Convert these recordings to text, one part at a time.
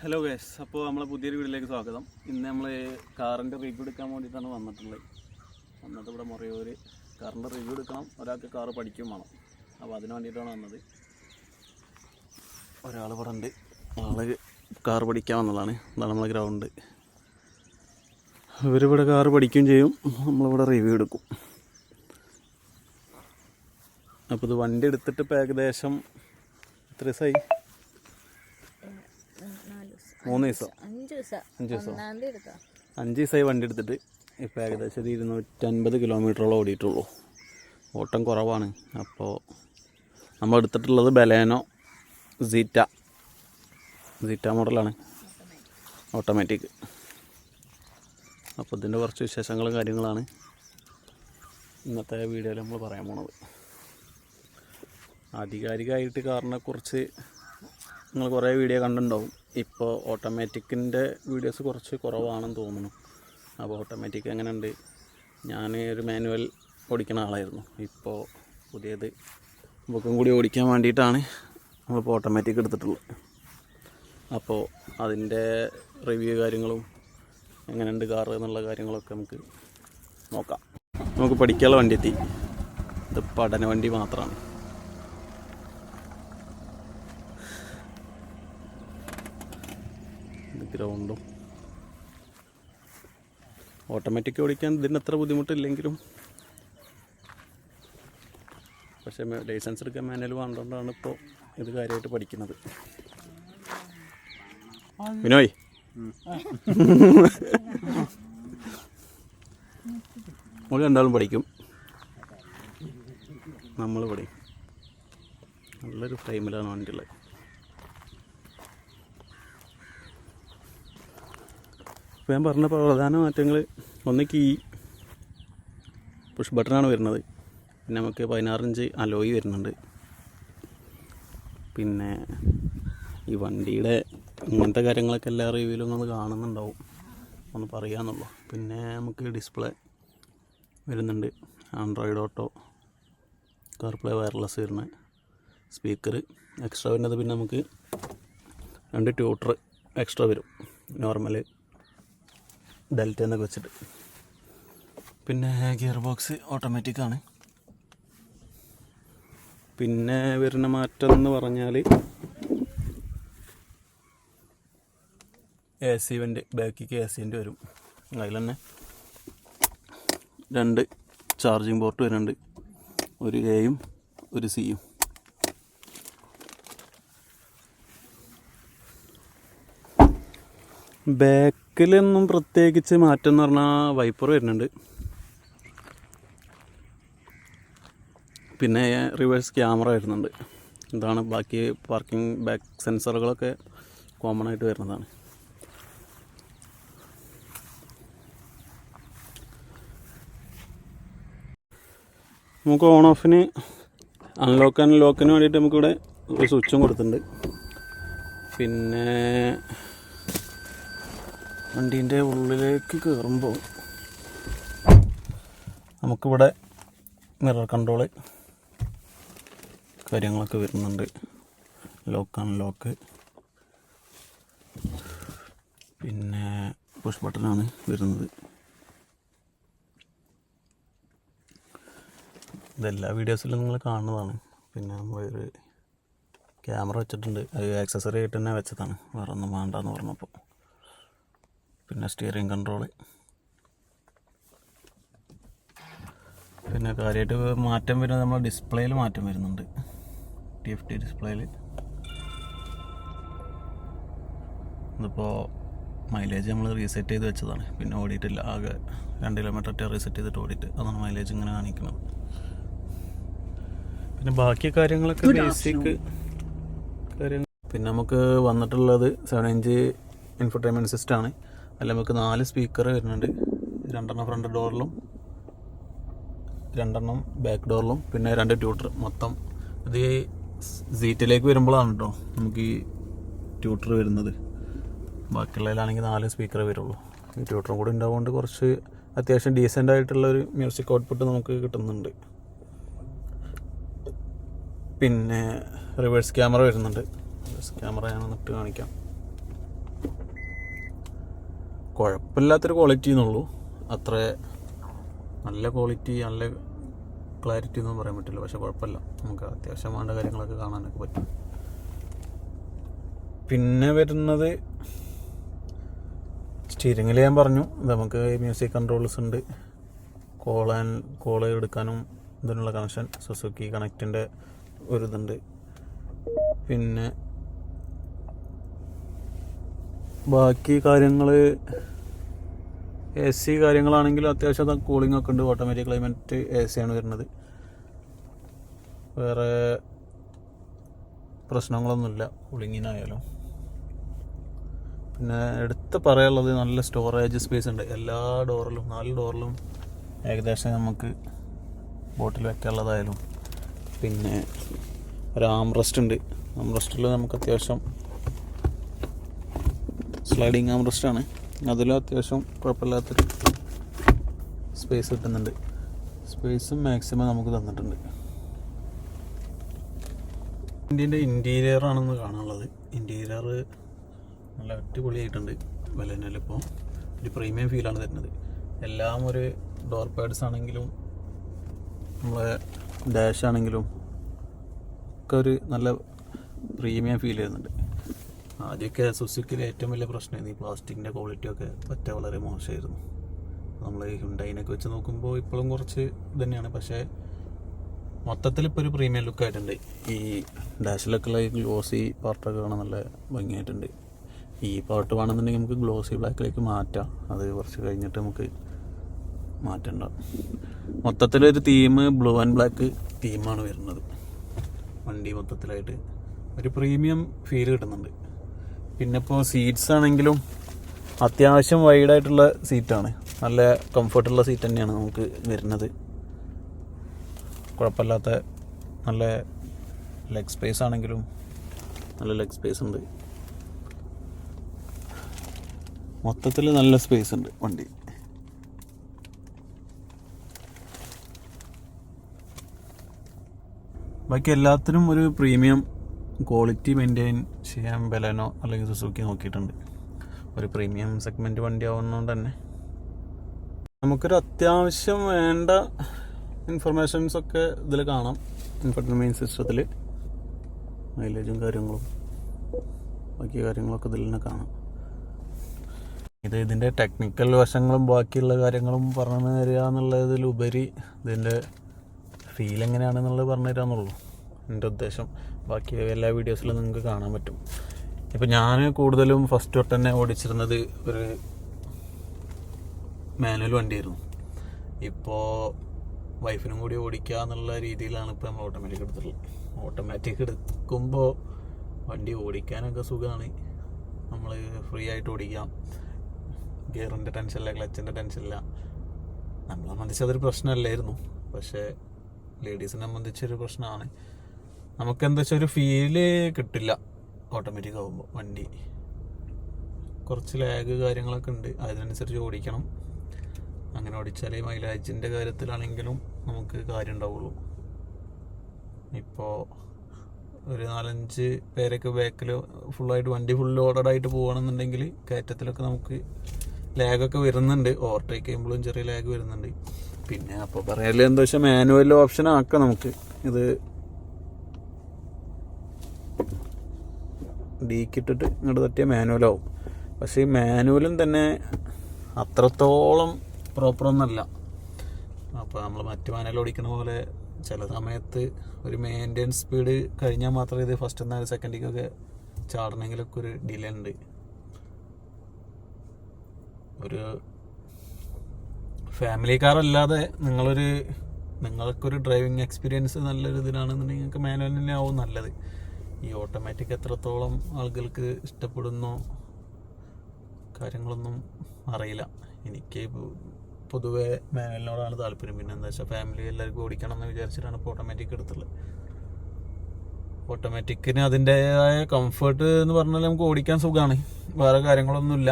Hello guys, അപ്പോൾ നമ്മളെ പുതിയൊരു വീഡിയോയിലേക്ക് സ്വാഗതം. ഇന്ന് നമ്മൾ കാറിൻ്റെ റിവ്യൂ എടുക്കാൻ വേണ്ടിയിട്ടാണ് വന്നിട്ടുള്ളത്. ഇവിടെ മുറിയൂർ കാറിൻ്റെ റിവ്യൂ എടുക്കണം, ഒരാൾക്ക് കാറ് പഠിക്കും വേണം. അപ്പോൾ അതിന് വേണ്ടിയിട്ടാണ് വന്നത്. ഒരാൾ ഇവിടെ ഉണ്ട്, ആള് കാറ് പഠിക്കാൻ വന്നതാണ്. ഇതാണ് നമ്മളെ ഗ്രൗണ്ട്. ഇവരിവിടെ കാറ് പഠിക്കുകയും ചെയ്യും, നമ്മളിവിടെ റിവ്യൂ എടുക്കും. അപ്പോൾ ഇത് വണ്ടി എടുത്തിട്ട് ഇപ്പോൾ ഏകദേശം എത്ര ദിവസമായി? 3 ദിവസം 5 ദിവസമായി വണ്ടി എടുത്തിട്ട്. ഇപ്പോൾ ഏകദേശം 250 കിലോമീറ്ററോളം ഓടിയിട്ടുള്ളൂ. ഓട്ടം കുറവാണ്. അപ്പോൾ നമ്മൾ എടുത്തിട്ടുള്ളത് ബലേനോ സീറ്റ മോഡലാണ്, ഓട്ടോമാറ്റിക്. അപ്പോൾ ഇതിൻ്റെ കുറച്ച് വിശേഷങ്ങളും കാര്യങ്ങളാണ് ഇന്നത്തെ വീഡിയോയിൽ നമ്മൾ പറയാൻ പോണത്. ആധികാരികമായിട്ട് കാറിനെക്കുറിച്ച് നിങ്ങൾ കുറേ വീഡിയോ കണ്ടിട്ടുണ്ടാവും. ഇപ്പോൾ ഓട്ടോമാറ്റിക്കിൻ്റെ വീഡിയോസ് കുറച്ച് കുറവാണെന്ന് തോന്നുന്നു. അപ്പോൾ ഓട്ടോമാറ്റിക് എങ്ങനെയുണ്ട്? ഞാൻ ഒരു മാനുവൽ ഓടിക്കുന്ന ആളായിരുന്നു. ഇപ്പോൾ പുതിയത് ബുക്കും കൂടി ഓടിക്കാൻ വേണ്ടിയിട്ടാണ് നമ്മളിപ്പോൾ ഓട്ടോമാറ്റിക് എടുത്തിട്ടുള്ളത്. അപ്പോൾ അതിൻ്റെ റിവ്യൂ കാര്യങ്ങളും എങ്ങനെയുണ്ട് കാറ് എന്നുള്ള കാര്യങ്ങളൊക്കെ നമുക്ക് നോക്കാം. നമുക്ക് പഠിക്കാനുള്ള വണ്ടി എത്തി. ഇത് പഠന വണ്ടി മാത്രമാണ്. ഗ്രൗണ്ടും ഓട്ടോമാറ്റിക് ഓടിക്കാൻ ഇതിന് അത്ര ബുദ്ധിമുട്ടില്ലെങ്കിലും, പക്ഷേ ലൈസൻസ് എടുക്കാൻ മാനുവൽ വേണ്ടതുകൊണ്ടാണ് ഇപ്പോൾ ഇത് കാര്യമായിട്ട് പഠിക്കുന്നത്. വിനോയ് നമ്മൾ രണ്ടാളും പഠിക്കും, നമ്മൾ പഠിക്കും. നല്ലൊരു ഫ്രെയിമിലാണ് വണ്ടിയുള്ളത്. ഇപ്പോൾ ഞാൻ പറഞ്ഞ പ്രധാന മാറ്റങ്ങൾ, ഒന്ന് കീ പുഷ് ബട്ടണാണ് വരുന്നത്. പിന്നെ നമുക്ക് 16 ഇഞ്ച് അലോയ് വരുന്നുണ്ട്. പിന്നെ ഈ വണ്ടിയുടെ ഇങ്ങനത്തെ കാര്യങ്ങളൊക്കെ എല്ലാ റിവ്യൂവിലും ഒന്ന് കാണുന്നുണ്ടാവും, ഒന്ന് പറയാമെന്നുള്ളൂ. പിന്നെ നമുക്ക് ഡിസ്പ്ലേ വരുന്നുണ്ട്, ആൻഡ്രോയിഡ് ഓട്ടോ, കാർപ്ലേ വയർലെസ് വരുന്ന സ്പീക്കർ എക്സ്ട്രാ വരുന്നത്. പിന്നെ നമുക്ക് 2 ട്യൂട്ടർ എക്സ്ട്രാ വരും, നോർമൽ ഡെൽറ്റ എന്നൊക്കെ വെച്ചിട്ട്. പിന്നെ ഗിയർ ബോക്സ് ഓട്ടോമാറ്റിക്കാണ്. പിന്നെ വരുന്ന മാറ്റം എന്ന് പറഞ്ഞാൽ AC വെൻ്റ്, ബാക്കിക്ക് AC വെൻ്റ് വരും. അതിൽ തന്നെ 2 ചാർജിങ് പോർട്ട് വരുന്നുണ്ട്, ഒരു എയും ഒരു സിയും. ബാക്കിലൊന്നും പ്രത്യേകിച്ച് മാറ്റം എന്ന് പറഞ്ഞാൽ വൈപ്പർ വരുന്നുണ്ട്. പിന്നെ റിവേഴ്സ് ക്യാമറ വരുന്നുണ്ട്. ഇതാണ്. ബാക്കി പാർക്കിംഗ് ബാക്ക് സെൻസറുകളൊക്കെ കോമൺ ആയിട്ട് വരുന്നതാണ്. നമുക്ക് ഓൺ ഓഫിന് അൺലോക്ക് ലോക്കിന് വേണ്ടിയിട്ട് നമുക്കിവിടെ ഒരു സ്വിച്ചും കൊടുത്തിട്ടുണ്ട്. പിന്നെ വണ്ടീൻ്റെ ഉള്ളിലേക്ക് കയറുമ്പോൾ നമുക്കിവിടെ മിറർ കൺട്രോള് കാര്യങ്ങളൊക്കെ വരുന്നുണ്ട്. ലോക്ക് അൺലോക്ക്, പിന്നെ പുഷ് ബട്ടണാണ് വരുന്നത്. ഇതെല്ലാ വീഡിയോസിലും നിങ്ങൾ കാണുന്നതാണ്. പിന്നെ നമ്മളൊരു ക്യാമറ വെച്ചിട്ടുണ്ട്, അത് ആക്സസറി ആയിട്ട് തന്നെ വെച്ചതാണ്, വേറെ ഒന്നും വേണ്ടെന്ന് പറഞ്ഞപ്പോൾ. പിന്നെ സ്റ്റിയറിംഗ് കൺട്രോള്. പിന്നെ കാര്യമായിട്ട് മാറ്റം വരുന്നത് നമ്മൾ ഡിസ്പ്ലേയിൽ മാറ്റം വരുന്നുണ്ട്. TFT ഡിസ്പ്ലേയിൽ ഇതിപ്പോൾ മൈലേജ് നമ്മൾ റീസെറ്റ് ചെയ്ത് വെച്ചതാണ്, പിന്നെ ഓടിയിട്ടില്ല. ആകെ 2 കിലോമീറ്റർ റീസെറ്റ് ചെയ്തിട്ട് ഓടിയിട്ട് അതാണ് മൈലേജ് ഇങ്ങനെ കാണിക്കുന്നത്. പിന്നെ ബാക്കി കാര്യങ്ങളൊക്കെ ബേസിക് കാര്യങ്ങൾ. പിന്നെ നമുക്ക് വന്നിട്ടുള്ളത് 7 ഇഞ്ച് ഇൻഫർടൈൻമെൻറ്റ് സിസ്റ്റമാണ്. അതിൽ നമുക്ക് 4 സ്പീക്കർ വരുന്നുണ്ട്, 2 ഫ്രണ്ട് ഡോറിലും 2 ബാക്ക് ഡോറിലും, പിന്നെ 2 ട്യൂട്ടർ. മൊത്തം ഇത് സീറ്റിലേക്ക് വരുമ്പോഴാണ് കേട്ടോ നമുക്ക് ഈ ട്യൂട്ടർ വരുന്നത്. ബാക്കിയുള്ളതിലാണെങ്കിൽ 4 സ്പീക്കർ വരുള്ളൂ. ഈ ട്യൂട്ടറും കൂടി ഉണ്ടാവുകൊണ്ട് കുറച്ച് അത്യാവശ്യം ഡീസൻ്റ് ആയിട്ടുള്ളൊരു മ്യൂസിക് ഔട്ട്പുട്ട് നമുക്ക് കിട്ടുന്നുണ്ട്. പിന്നെ റിവേഴ്സ് ക്യാമറ വരുന്നുണ്ട്. റിവേഴ്സ് ക്യാമറ ഞാൻ ഇട്ട് കാണിക്കാം. കുഴപ്പമില്ലാത്തൊരു ക്വാളിറ്റി എന്നുള്ളൂ. അത്ര നല്ല ക്വാളിറ്റി നല്ല ക്ലാരിറ്റി ഒന്നും പറയാൻ പറ്റില്ല, പക്ഷെ കുഴപ്പമില്ല, നമുക്ക് അത്യാവശ്യം വേണ്ട കാര്യങ്ങളൊക്കെ കാണാനൊക്കെ പറ്റും. പിന്നെ വരുന്നത് സ്റ്റീരിങ്ങിൽ ഞാൻ പറഞ്ഞു നമുക്ക് മ്യൂസിക് കൺട്രോൾസ് ഉണ്ട്, കോൾ എടുക്കാനും ഇതിനുള്ള കണക്ഷൻ സുസുക്കി കണക്റ്റിൻ്റെ ഒരു ഇതുണ്ട്. പിന്നെ ബാക്കി കാര്യങ്ങൾ AC കാര്യങ്ങളാണെങ്കിലും അത്യാവശ്യം കൂളിംഗ് ഒക്കെ ഉണ്ട്. ഓട്ടോമാറ്റിക് ക്ലൈമറ്റ് AC ആണ് വരുന്നത്. വേറെ പ്രശ്നങ്ങളൊന്നുമില്ല കൂളിങ്ങിനായാലും. പിന്നെ എടുത്ത് പറയാനുള്ളത് നല്ല സ്റ്റോറേജ് സ്പേസ് ഉണ്ട്. എല്ലാ ഡോറിലും 4 ഡോറിലും ഏകദേശം നമുക്ക് ബോട്ടിൽ വെക്കാനുള്ളതായാലും. പിന്നെ ഒരു ആംറസ്റ്റ് ഉണ്ട്. ആംറസ്റ്റിൽ നമുക്ക് അത്യാവശ്യം സ്ലൈഡിങ് ആംറസ്റ്റാണ്, അതിലും അത്യാവശ്യം കുഴപ്പമില്ലാത്തൊരു സ്പേസ് കിട്ടുന്നുണ്ട്. സ്പേസും മാക്സിമം നമുക്ക് തന്നിട്ടുണ്ട്. വണ്ടീൻ്റെ ഇൻറ്റീരിയർ ആണെന്ന് കാണാനുള്ളത്. ഇൻറ്റീരിയർ നല്ല അടിപൊളിയായിട്ടുണ്ട്. ബലെനോയിലിപ്പോൾ ഒരു പ്രീമിയം ഫീലാണ് തരുന്നത്. എല്ലാം ഒരു ഡോർ പാഡ്സ് ആണെങ്കിലും നമ്മളെ ഡാഷ് ആണെങ്കിലും ഒക്കെ ഒരു നല്ല പ്രീമിയം ഫീൽ ചെയ്യുന്നുണ്ട്. ആദ്യമൊക്കെ സുസുക്കിയിൽ ഏറ്റവും വലിയ പ്രശ്നമായിരുന്നു ഈ പ്ലാസ്റ്റിക്കിൻ്റെ ക്വാളിറ്റിയൊക്കെ വളരെ മോശമായിരുന്നു. നമ്മൾ ഹ്യുണ്ടായിനൊക്കെ വെച്ച് നോക്കുമ്പോൾ ഇപ്പോഴും കുറച്ച് തന്നെയാണ്, പക്ഷേ മൊത്തത്തിൽ ഇപ്പോൾ ഒരു പ്രീമിയം ലുക്കായിട്ടുണ്ട്. ഈ ഡാഷിലൊക്കെ ഉള്ള ഈ ഗ്ലോസി പാർട്ടൊക്കെ കാണാൻ നല്ല ഭംഗിയായിട്ടുണ്ട്. ഈ പാർട്ട് വേണമെന്നുണ്ടെങ്കിൽ നമുക്ക് ഗ്ലോസി ബ്ലാക്കിലേക്ക് മാറ്റാം, അത് കുറച്ച് കഴിഞ്ഞിട്ട് നമുക്ക് മാറ്റണ്ട. മൊത്തത്തിലൊരു തീം ബ്ലൂ ആൻഡ് ബ്ലാക്ക് തീമാണ് വരുന്നത്. വണ്ടി മൊത്തത്തിലായിട്ട് ഒരു പ്രീമിയം ഫീൽ കിട്ടുന്നുണ്ട്. പിന്നെ ഇപ്പോൾ സീറ്റ്സ് ആണെങ്കിലും അത്യാവശ്യം വൈഡായിട്ടുള്ള സീറ്റാണ്, നല്ല കംഫർട്ടുള്ള സീറ്റ് തന്നെയാണ് നമുക്ക് വരുന്നത്. കുഴപ്പമില്ലാത്ത നല്ല ലെഗ് സ്പേസ് ആണെങ്കിലും നല്ല ലെഗ് സ്പേസ് ഉണ്ട്. മൊത്തത്തിൽ നല്ല സ്പേസ് ഉണ്ട് വണ്ടി. ബാക്കി എല്ലാത്തിനും ഒരു പ്രീമിയം ക്വാളിറ്റി മെയിൻറ്റെയിൻ ചെയ്യാൻ ബലെനോ അല്ലെങ്കിൽ സുസുക്കി നോക്കിയിട്ടുണ്ട്. ഒരു പ്രീമിയം സെഗ്മെൻറ്റ് വണ്ടി ആവുന്നതുകൊണ്ട് തന്നെ നമുക്കൊരു അത്യാവശ്യം വേണ്ട ഇൻഫർമേഷൻസൊക്കെ ഇതിൽ കാണാം. ഇൻഫർടൈൻമെൻറ്റ് സിസ്റ്റത്തിൽ മൈലേജും കാര്യങ്ങളും ബാക്കി കാര്യങ്ങളൊക്കെ ഇതിൽ തന്നെ കാണാം. ഇതിൻ്റെ ടെക്നിക്കൽ വശങ്ങളും ബാക്കിയുള്ള കാര്യങ്ങളും പറഞ്ഞു തരിക എന്നുള്ളതിലുപരി ഇതിൻ്റെ ഫീൽ എങ്ങനെയാണെന്നുള്ളത് പറഞ്ഞു തരാമെന്നുള്ളൂ എൻ്റെ ഉദ്ദേശം. ബാക്കി എല്ലാ വീഡിയോസിലും നിങ്ങൾക്ക് കാണാൻ പറ്റും. ഇപ്പോൾ ഞാൻ കൂടുതലും ഫസ്റ്റ് തൊട്ട് തന്നെ ഓടിച്ചിരുന്നത് ഒരു മാനുവൽ വണ്ടിയായിരുന്നു. ഇപ്പോൾ വൈഫിനും കൂടി ഓടിക്കുക എന്നുള്ള രീതിയിലാണ് ഇപ്പോൾ നമ്മൾ ഓട്ടോമാറ്റിക് എടുത്തിട്ടുള്ളത്. ഓട്ടോമാറ്റിക് എടുക്കുമ്പോൾ വണ്ടി ഓടിക്കാനൊക്കെ സുഖമാണ്, നമ്മൾ ഫ്രീ ആയിട്ട് ഓടിക്കാം. ഗിയറിൻ്റെ ടെൻഷനില്ല, ക്ലച്ചിൻ്റെ ടെൻഷനില്ല. നമ്മളെ സംബന്ധിച്ച് അതൊരു പ്രശ്നമല്ലായിരുന്നു, പക്ഷേ ലേഡീസിനെ സംബന്ധിച്ചൊരു പ്രശ്നമാണ്. നമുക്കെന്താ വെച്ചാൽ ഒരു ഫീല് കിട്ടില്ല ഓട്ടോമാറ്റിക് ആകുമ്പോൾ. വണ്ടി കുറച്ച് ലാഗ് കാര്യങ്ങളൊക്കെ ഉണ്ട്, അതിനനുസരിച്ച് ഓടിക്കണം. അങ്ങനെ ഓടിച്ചാലേ മൈലേജിൻ്റെ കാര്യത്തിലാണെങ്കിലും നമുക്ക് കാര്യം ഉണ്ടാവുള്ളൂ. ഇപ്പോൾ ഒരു 4-5 പേരൊക്കെ ബാക്കിൽ ഫുള്ളായിട്ട് വണ്ടി ഫുൾ ലോഡഡായിട്ട് പോകണമെന്നുണ്ടെങ്കിൽ കയറ്റത്തിലൊക്കെ നമുക്ക് ലാഗൊക്കെ വരുന്നുണ്ട്. ഓവർടേക്ക് ചെയ്യുമ്പോഴും ചെറിയ ലാഗ് വരുന്നുണ്ട്. പിന്നെ അപ്പോൾ പറയാല് എന്താ വെച്ചാൽ മാനുവൽ ഓപ്ഷൻ ആക്കാം നമുക്ക്. ഇത് ഡീക്കിട്ടിട്ട് ഇങ്ങോട്ട് തട്ടിയ മാനുവലാവും. പക്ഷേ ഈ മാനുവലും തന്നെ അത്രത്തോളം പ്രോപ്പറൊന്നല്ല. അപ്പോൾ നമ്മൾ മറ്റ് മാനുവൽ ഓടിക്കുന്ന പോലെ ചില സമയത്ത് ഒരു മെയിൻ്റെനൻസ് സ്പീഡ് കഴിഞ്ഞാൽ മാത്രമേ ഇത് ഫസ്റ്റ് എന്നാൽ സെക്കൻഡിക്കൊക്കെ ചാടണമെങ്കിലൊക്കെ ഒരു ഡിലേ ഉണ്ട്. ഒരു ഫാമിലി കാർ അല്ലാതെ നിങ്ങൾക്കൊരു ഡ്രൈവിംഗ് എക്സ്പീരിയൻസ് നല്ലൊരു ഇതിനാണെന്നുണ്ടെങ്കിൽ നിങ്ങൾക്ക് മാനുവൽ തന്നെ ആവും നല്ലത്. ഈ ഓട്ടോമാറ്റിക് എത്രത്തോളം ആളുകൾക്ക് ഇഷ്ടപ്പെടുന്നോ കാര്യങ്ങളൊന്നും അറിയില്ല. എനിക്ക് പൊതുവേ മാനുവലിനോടാണ് താല്പര്യം. പിന്നെ എന്താ വെച്ചാൽ ഫാമിലി എല്ലാവർക്കും ഓടിക്കണം എന്ന് വിചാരിച്ചിട്ടാണ് ഇപ്പോൾ ഓട്ടോമാറ്റിക് എടുത്തുള്ളത്. ഓട്ടോമാറ്റിക്കിന് അതിൻ്റെതായ കംഫർട്ട് എന്ന് പറഞ്ഞാൽ നമുക്ക് ഓടിക്കാൻ സുഖമാണ്, വേറെ കാര്യങ്ങളൊന്നുമില്ല.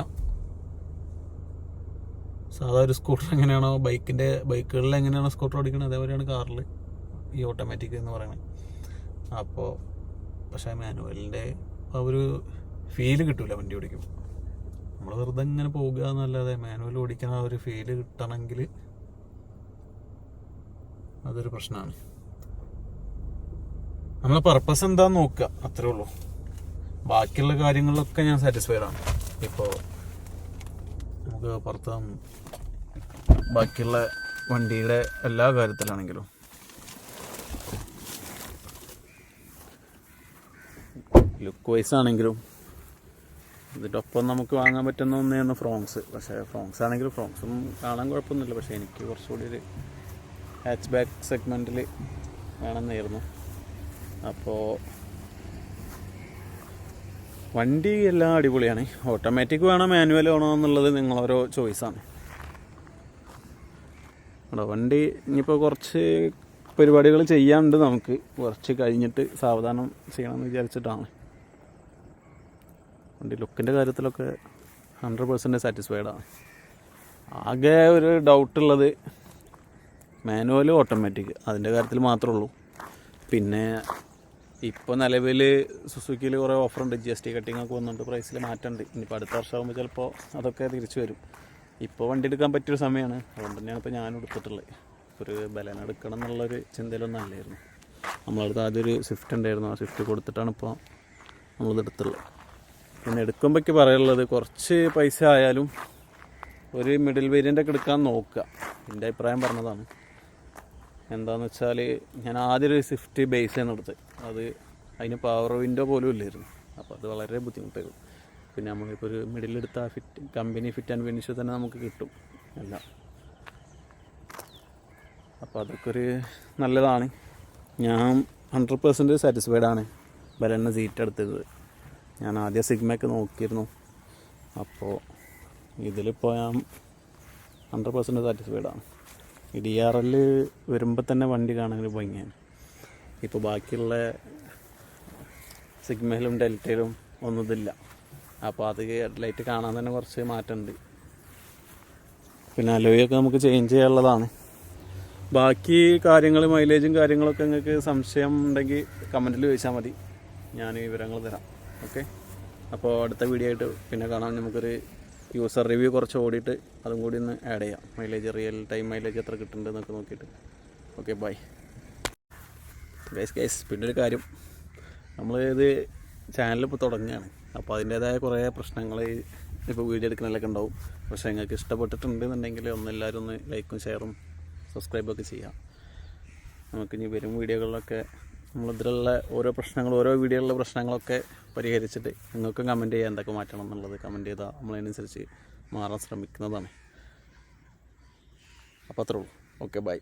സാധാ ഒരു സ്കൂട്ടർ എങ്ങനെയാണോ ബൈക്കുകളിൽ എങ്ങനെയാണോ സ്കൂട്ടർ ഓടിക്കുന്നത് അതേപോലെയാണ് കാറിൽ ഈ ഓട്ടോമാറ്റിക് എന്ന് പറയുന്നത്. അപ്പോൾ പക്ഷേ മാനുവലിൻ്റെ ആ ഒരു ഫീല് കിട്ടില്ല വണ്ടി ഓടിക്കുമ്പോൾ. നമ്മൾ വെറുതെ ഇങ്ങനെ പോകുക എന്നല്ലാതെ മാനുവൽ ഓടിക്കുന്ന ആ ഒരു ഫീല് കിട്ടണമെങ്കിൽ അതൊരു പ്രശ്നമാണ്. നമ്മളെ പർപ്പസ് എന്താന്ന് നോക്കുക, അത്രേ ഉള്ളൂ. ബാക്കിയുള്ള കാര്യങ്ങളിലൊക്കെ ഞാൻ സാറ്റിസ്ഫൈഡ് ആണ്. ഇപ്പോൾ നമുക്ക് പുറത്ത് ബാക്കിയുള്ള വണ്ടിയുടെ എല്ലാ കാര്യത്തിലാണെങ്കിലും ലുക്ക് വൈസ് ആണെങ്കിലും ഇതിൻ്റെ ഒപ്പം നമുക്ക് വാങ്ങാൻ പറ്റുന്ന ഒന്നേന്ന് ഫ്രോങ്സ്. പക്ഷേ ഫ്രോങ്സ് ആണെങ്കിലും ഫ്രോങ്സും കാണാൻ കുഴപ്പമൊന്നുമില്ല. പക്ഷേ എനിക്ക് കുറച്ചുകൂടി ഒരു ഹാച്ച് ബാക്ക് സെഗ്മെൻറ്റിൽ വേണമെന്നായിരുന്നു. അപ്പോൾ വണ്ടി എല്ലാം അടിപൊളിയാണ്. ഓട്ടോമാറ്റിക് വേണോ മാനുവൽ വേണോ എന്നുള്ളത് നിങ്ങളോരോ ചോയ്സാണ്. വണ്ടി ഇനിയിപ്പോൾ കുറച്ച് പരിപാടികൾ ചെയ്യാനുണ്ട്, നമുക്ക് കുറച്ച് കഴിഞ്ഞിട്ട് സാവധാനം ചെയ്യണമെന്ന് വിചാരിച്ചിട്ടാണ്. വണ്ടി ലുക്കിൻ്റെ കാര്യത്തിലൊക്കെ 100% സാറ്റിസ്ഫൈഡാണ്. ആകെ ഒരു ഡൗട്ടുള്ളത് മാനുവൽ ഓട്ടോമാറ്റിക് അതിൻ്റെ കാര്യത്തിൽ മാത്രമേ ഉള്ളൂ. പിന്നെ ഇപ്പോൾ നിലവിൽ സുസുക്കിയിൽ കുറേ ഓഫറുണ്ട്, GST കട്ടിങ് ഒക്കെ വന്നിട്ട് പ്രൈസിൽ മാറ്റമുണ്ട്. ഇനിയിപ്പോൾ അടുത്ത വർഷമാകുമ്പോൾ ചിലപ്പോൾ അതൊക്കെ തിരിച്ചു വരും. ഇപ്പോൾ വണ്ടി എടുക്കാൻ പറ്റിയൊരു സമയമാണ്. അതുകൊണ്ട് തന്നെയാണ് ഇപ്പോൾ ഞാനും എടുത്തിട്ടുള്ളത്. ഒരു ബലന എടുക്കണം എന്നുള്ളൊരു ചിന്തയിലൊന്നും അല്ലായിരുന്നു. നമ്മളടുത്ത് ആദ്യം ഒരു സ്വിഫ്റ്റ് ഉണ്ടായിരുന്നു, ആ സ്വിഫ്റ്റ് കൊടുത്തിട്ടാണ് ഇപ്പോൾ നമ്മളിത് എടുത്തുള്ളത്. പിന്നെ എടുക്കുമ്പോഴേക്ക് പറയാനുള്ളത് കുറച്ച് പൈസ ആയാലും ഒരു മിഡിൽ വേരിയൻ്റൊക്കെ എടുക്കാൻ നോക്കുക. എൻ്റെ അഭിപ്രായം പറഞ്ഞതാണ്. എന്താണെന്ന് വെച്ചാൽ ഞാൻ ആദ്യം ഒരു സ്വിഫ്റ്റ് ബേസ് ആണ് എടുത്തത്. അതിന് പവർ വിൻഡോ പോലും ഇല്ലായിരുന്നു. അപ്പോൾ അത് വളരെ ബുദ്ധിമുട്ടായിരുന്നു. പിന്നെ നമ്മളിപ്പോൾ ഒരു മിഡിലെടുത്ത കമ്പനി ഫിറ്റ് ആൻഡ് ഫിനിഷ് തന്നെ നമുക്ക് കിട്ടും എല്ലാം. അപ്പോൾ അതൊക്കെ ഒരു നല്ലതാണ്. ഞാൻ 100% സാറ്റിസ്ഫൈഡ് ആണ് ബലന്ന സീറ്റ് എടുത്തത്. ഞാൻ ആദ്യം സിഗ്മയൊക്കെ നോക്കിയിരുന്നു. അപ്പോൾ ഇതിലിപ്പോൾ ഞാൻ 100% സാറ്റിസ്ഫൈഡ് ആണ്. ഈ DRL വരുമ്പോൾ തന്നെ വണ്ടി കാണാൻ ഒരു ഭംഗിയാണ്. ഇപ്പോൾ ബാക്കിയുള്ള സിഗ്മയിലും ഡെൽറ്റയിലും ഒന്നും ഇതില്ല. അപ്പോൾ അത് ലൈറ്റ് കാണാൻ തന്നെ കുറച്ച് മാറ്റമുണ്ട്. പിന്നെ അലോയൊക്കെ നമുക്ക് ചേഞ്ച് ചെയ്യാനുള്ളതാണ്. ബാക്കി കാര്യങ്ങൾ മൈലേജും കാര്യങ്ങളൊക്കെ നിങ്ങൾക്ക് സംശയം ഉണ്ടെങ്കിൽ കമൻറ്റിൽ ചോദിച്ചാൽ മതി, ഞാൻ വിവരങ്ങൾ തരാം. ഓക്കെ, അപ്പോൾ അടുത്ത വീഡിയോ ആയിട്ട് പിന്നെ കാണാം. നമുക്കൊരു യൂസർ റിവ്യൂ കുറച്ച് ഓടിയിട്ട് അതും കൂടി ഒന്ന് ആഡ് ചെയ്യാം. മൈലേജ് റിയൽ ടൈം മൈലേജ് എത്ര കിട്ടുന്നുണ്ടെന്നൊക്കെ നോക്കിയിട്ട്. Okay, bye guys. പിന്നെ ഒരു കാര്യം, നമ്മളിത് ചാനലിപ്പോൾ തുടങ്ങുകയാണ്. അപ്പോൾ അതിൻ്റേതായ കുറേ പ്രശ്നങ്ങൾ ഇപ്പോൾ വീഡിയോ എടുക്കുന്നതിലൊക്കെ ഉണ്ടാവും. പക്ഷേ നിങ്ങൾക്ക് ഇഷ്ടപ്പെട്ടിട്ടുണ്ടെന്നുണ്ടെങ്കിൽ എല്ലാവരും ഒന്ന് ലൈക്കും ഷെയറും സബ്സ്ക്രൈബൊക്കെ ചെയ്യാം. നമുക്കിനി വരും വീഡിയോകളിലൊക്കെ നമ്മളിതിലുള്ള ഓരോ പ്രശ്നങ്ങൾ, ഓരോ വീഡിയോയിലുള്ള പ്രശ്നങ്ങളൊക്കെ പരിഹരിച്ചിട്ട് നിങ്ങൾക്കും കമൻറ്റ് ചെയ്യാൻ എന്തൊക്കെ മാറ്റണം എന്നുള്ളത് കമൻറ്റ് ചെയ്താൽ നമ്മളതിനനുസരിച്ച് മാറാൻ ശ്രമിക്കുന്നതാണ്. അപ്പോൾ അത്രേ ഉള്ളൂ. Okay, by.